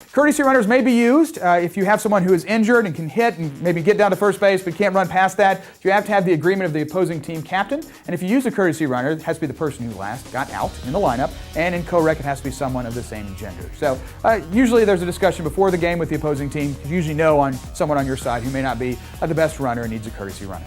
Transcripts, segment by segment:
Courtesy runners may be used if you have someone who is injured and can hit and maybe get down to first base but can't run past that. You have to have the agreement of the opposing team captain. And if you use a courtesy runner, it has to be the person who last got out in the lineup. And in co-rec, it has to be someone of the same gender. So usually there's a discussion before the game with the opposing team. You usually know on someone on your side who may not be the best runner and needs a courtesy runner.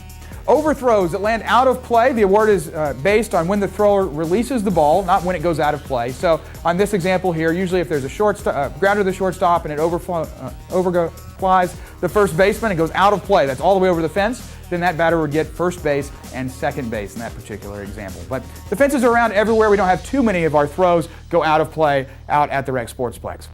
Overthrows that land out of play, the award is based on when the thrower releases the ball, not when it goes out of play. So on this example here, usually if there's a grounder to the shortstop and it overflies the first baseman and goes out of play, that's all the way over the fence, then that batter would get first base and second base in that particular example. But the fences are around everywhere. We don't have too many of our throws go out of play out at the rec sportsplex.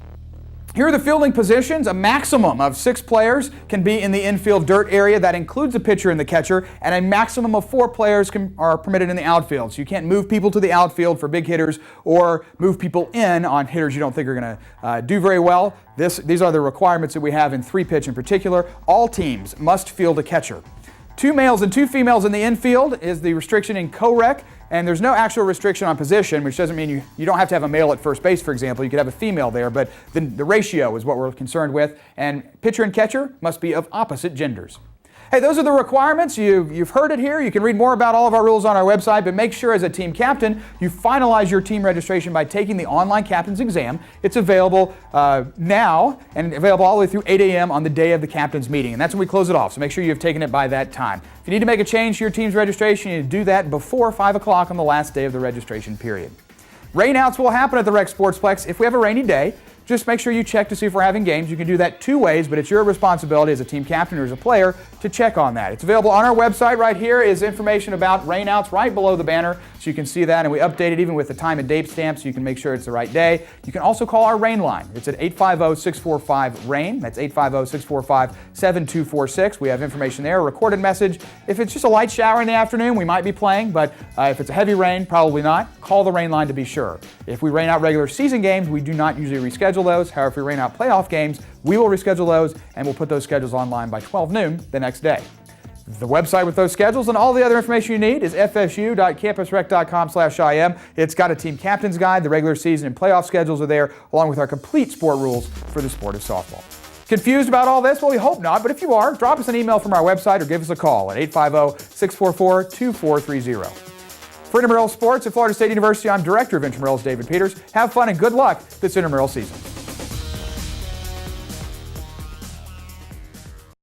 Here are the fielding positions. A maximum of 6 players can be in the infield dirt area. That includes the pitcher and the catcher, and a maximum of 4 players are permitted in the outfield. So you can't move people to the outfield for big hitters or move people in on hitters you don't think are going to do very well. These are the requirements that we have in 3-pitch in particular. All teams must field a catcher. 2 males and 2 females in the infield is the restriction in co-rec, and there's no actual restriction on position, which doesn't mean you don't have to have a male at first base, for example. You could have a female there, but the ratio is what we're concerned with, and pitcher and catcher must be of opposite genders. Hey, those are the requirements. You've heard it here. You can read more about all of our rules on our website, but make sure as a team captain, you finalize your team registration by taking the online captain's exam. It's available now and available all the way through 8 a.m. on the day of the captain's meeting, and that's when we close it off, so make sure you've taken it by that time. If you need to make a change to your team's registration, you need to do that before 5 o'clock on the last day of the registration period. Rainouts will happen at the Rec Sportsplex if we have a rainy day. Just make sure you check to see if we're having games. You can do that 2 ways, but it's your responsibility as a team captain or as a player to check on that. It's available on our website. Right here is information about rainouts right below the banner, so you can see that, and we update it even with the time and date stamp so you can make sure it's the right day. You can also call our rain line. It's at 850-645-RAIN. That's 850-645-7246. We have information there, a recorded message. If it's just a light shower in the afternoon, we might be playing, but if it's a heavy rain, probably not. Call the rain line to be sure. If we rain out regular season games, we do not usually reschedule those. However, if we rain out playoff games, we will reschedule those, and we'll put those schedules online by 12 noon the next day. The website with those schedules and all the other information you need is fsu.campusrec.com/IM. It's got a team captain's guide. The regular season and playoff schedules are there, along with our complete sport rules for the sport of softball. Confused about all this? Well, we hope not, but if you are, drop us an email from our website or give us a call at 850-644-2430. For Intramural Sports at Florida State University, I'm Director of Intramurals David Peters. Have fun and good luck this intramural season.